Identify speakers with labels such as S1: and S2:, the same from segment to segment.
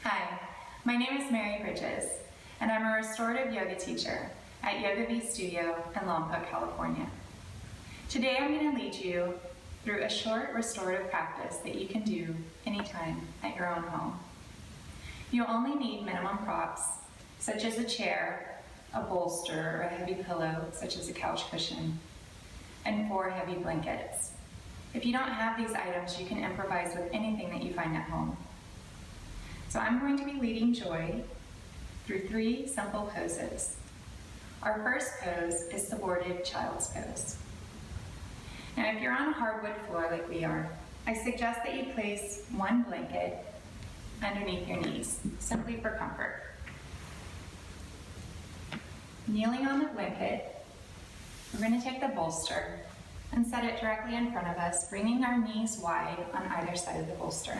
S1: Hi, my name is Mary Bridges, and I'm a restorative yoga teacher at Yoga Vie studio in Lompoc, California. Today I'm going to lead you through a short restorative practice that you can do anytime at your own home. You'll only need minimum props, such as a chair, a bolster, or a heavy pillow, such as a couch cushion, and 4 heavy blankets. If you don't have these items, you can improvise with anything that you find at home. So I'm going to be leading Joy through 3 simple poses. Our first pose is supported child's pose. Now, if you're on a hardwood floor like we are, I suggest that you place 1 blanket underneath your knees, simply for comfort. Kneeling on the blanket, we're going to take the bolster and set it directly in front of us, bringing our knees wide on either side of the bolster,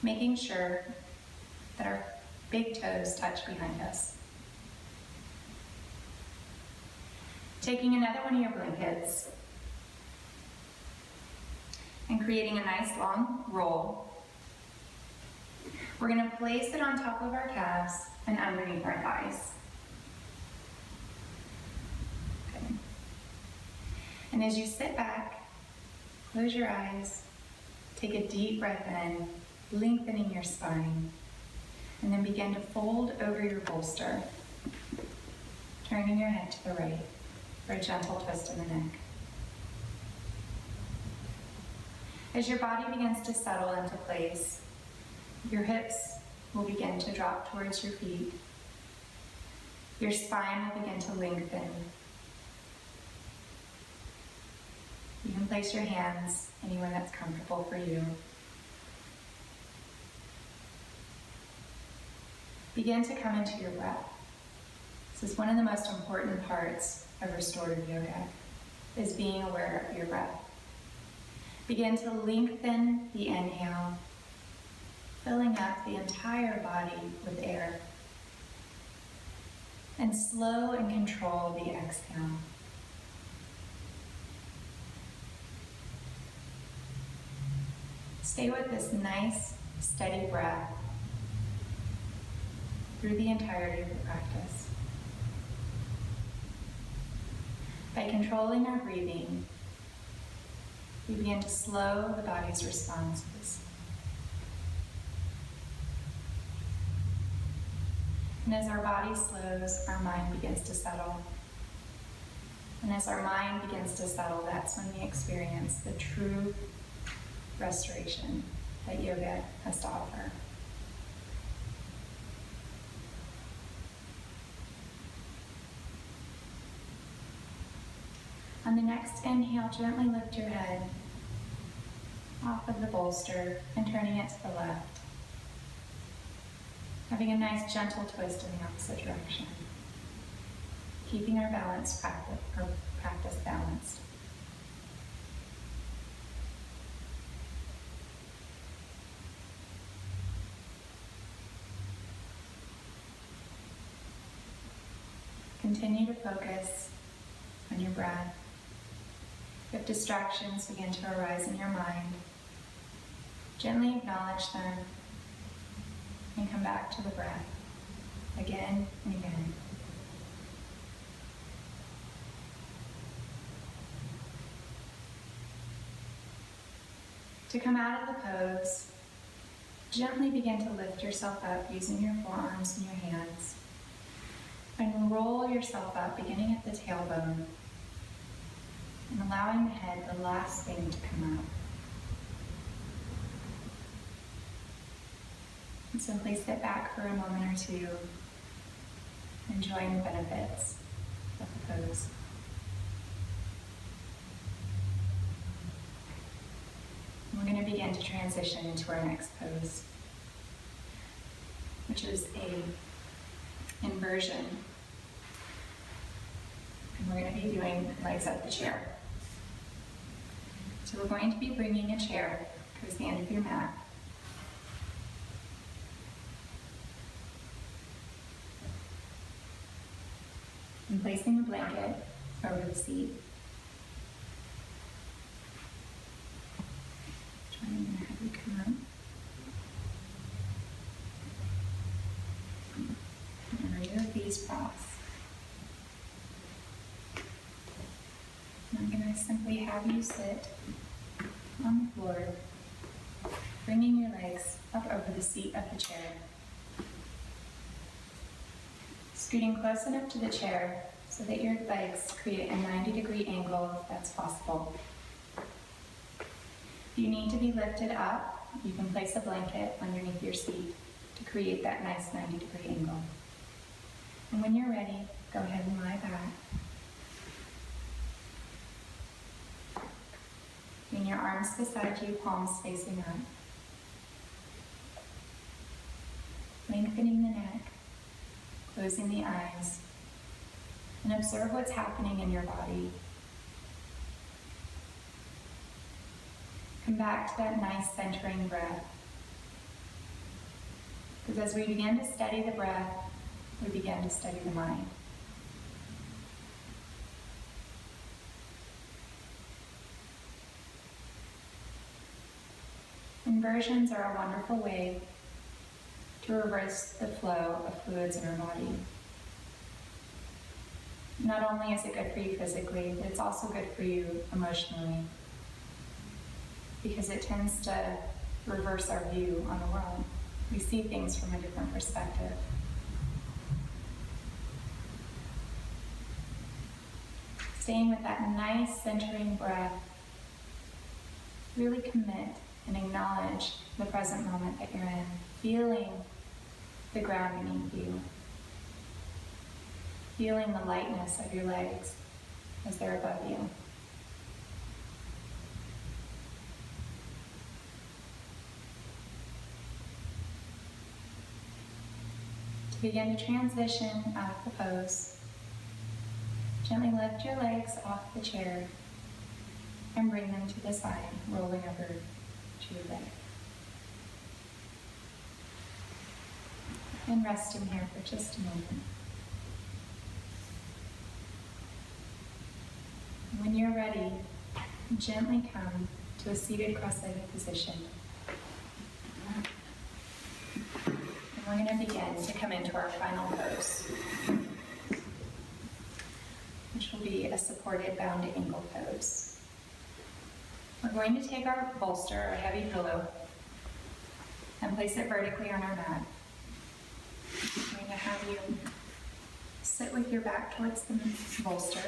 S1: making sure that our big toes touch behind us. Taking another one of your blankets and creating a nice long roll, we're going to place it on top of our calves and underneath our thighs. Okay. And as you sit back, close your eyes, take a deep breath in, lengthening your spine, and then begin to fold over your bolster, turning your head to the right for a gentle twist in the neck. As your body begins to settle into place, your hips will begin to drop towards your feet. Your spine will begin to lengthen. You can place your hands anywhere that's comfortable for you. Begin to come into your breath. This is one of the most important parts of restorative yoga, is being aware of your breath. Begin to lengthen the inhale, filling up the entire body with air. And slow and control the exhale. Stay with this nice, steady breath through the entirety of the practice. By controlling our breathing, we begin to slow the body's responses. And as our body slows, our mind begins to settle. And as our mind begins to settle, that's when we experience the true restoration that yoga has to offer. On the next inhale, gently lift your head off of the bolster and turning it to the left. Having a nice gentle twist in the opposite direction. Keeping our practice balanced. Continue to focus on your breath. If distractions begin to arise in your mind, gently acknowledge them and come back to the breath again and again. To come out of the pose, gently begin to lift yourself up using your forearms and your hands, and roll yourself up beginning at the tailbone and allowing the head the last thing to come up. And simply sit back for a moment or two, enjoying the benefits of the pose. And we're going to begin to transition into our next pose, which is a inversion. And we're going to be doing legs up the chair. So we're going to be bringing a chair towards the end of your mat. And placing a blanket over the seat. Trying to have you come up. going to simply have you sit on the floor, bringing your legs up over the seat of the chair. Scooting close enough to the chair so that your legs create a 90-degree angle if that's possible. If you need to be lifted up, you can place a blanket underneath your seat to create that nice 90-degree angle. And when you're ready, go ahead and lie back. Bring your arms beside you, palms facing up. Lengthening the neck, closing the eyes, and observe what's happening in your body. Come back to that nice centering breath. Because as we begin to study the breath, we begin to study the mind. Inversions are a wonderful way to reverse the flow of fluids in our body. Not only is it good for you physically, but it's also good for you emotionally, because it tends to reverse our view on the world. We see things from a different perspective. Staying with that nice centering breath, really commit and acknowledge the present moment that you're in, feeling the ground beneath you, feeling the lightness of your legs as they're above you. To begin to transition out of the pose, gently lift your legs off the chair and bring them to the side, rolling over to your leg. And resting here for just a moment. When you're ready, gently come to a seated cross-legged position. And we're going to begin to come into our final pose, which will be a supported bound ankle pose. We're going to take our bolster, our heavy pillow, and place it vertically on our mat. I'm going to have you sit with your back towards the bolster,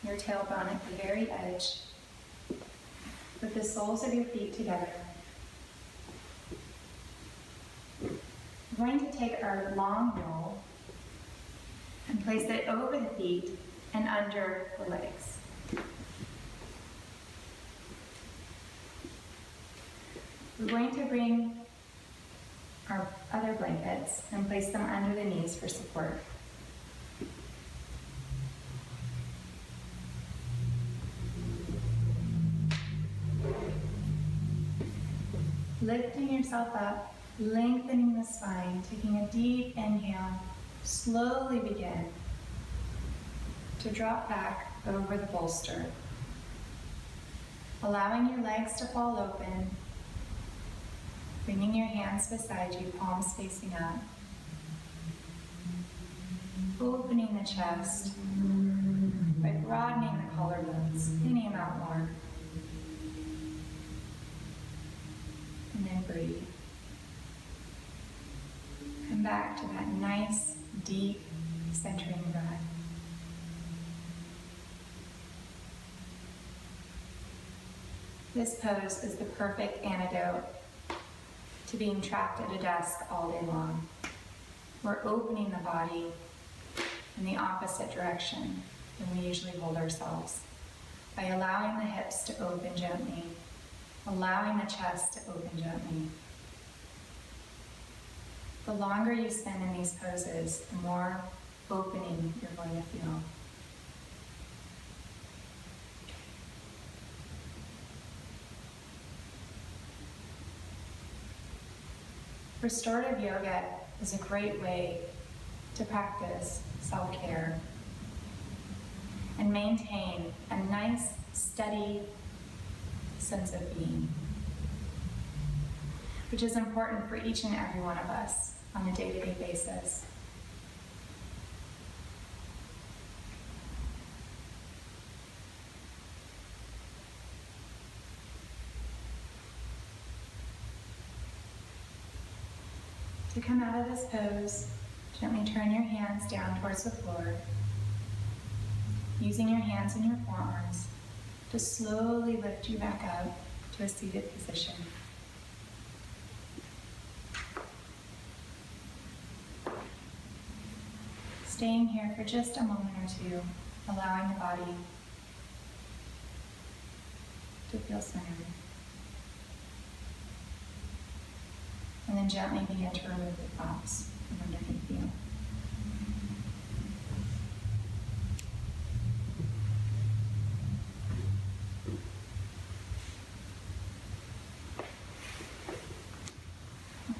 S1: your tailbone at the very edge, with the soles of your feet together. We're going to take our long roll and place it over the feet and under the legs. We're going to bring our other blankets and place them under the knees for support. Lifting yourself up, lengthening the spine, taking a deep inhale, slowly begin to drop back over the bolster, allowing your legs to fall open, bringing your hands beside you, palms facing up, opening the chest by broadening the collarbones any amount more, and then breathe. Come back to that nice, deep, centering breath. This pose is the perfect antidote to being trapped at a desk all day long. We're opening the body in the opposite direction than we usually hold ourselves, by allowing the hips to open gently, allowing the chest to open gently. The longer you spend in these poses, the more opening you're going to feel. Restorative yoga is a great way to practice self-care and maintain a nice, steady sense of being, which is important for each and every one of us on a day-to-day basis. To come out of this pose, gently turn your hands down towards the floor, using your hands and your forearms to slowly lift you back up to a seated position. Staying here for just a moment or two, allowing the body to feel centered. And then gently begin to remove the props from underneath you.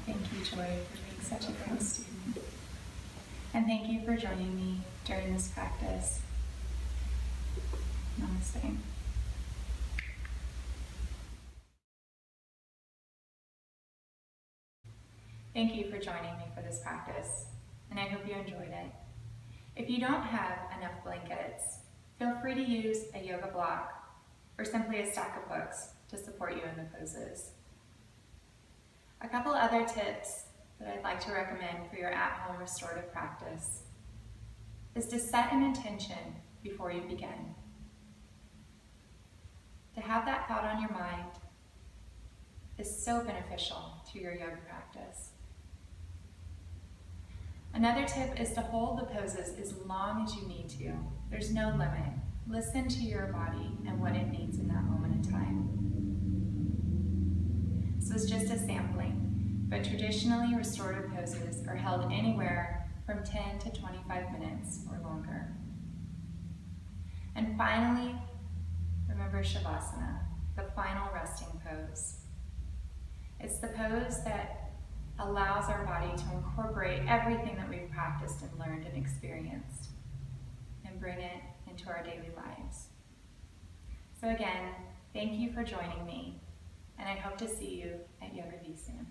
S1: Thank you, Joy, for being such a great student. And thank you for joining me during this practice. Namaste. Thank you for joining me for this practice, and I hope you enjoyed it. If you don't have enough blankets, feel free to use a yoga block or simply a stack of books to support you in the poses. A couple other tips that I'd like to recommend for your at-home restorative practice is to set an intention before you begin. To have that thought on your mind is so beneficial to your yoga practice. Another tip is to hold the poses as long as you need to. There's no limit. Listen to your body and what it needs in that moment in time. This was just a sampling, but traditionally restorative poses are held anywhere from 10 to 25 minutes or longer. And finally, remember Shavasana, the final resting pose. It's the pose that allows our body to incorporate everything that we've practiced and learned and experienced and bring it into our daily lives. So again, thank you for joining me, and I hope to see you at Yoga Vie soon.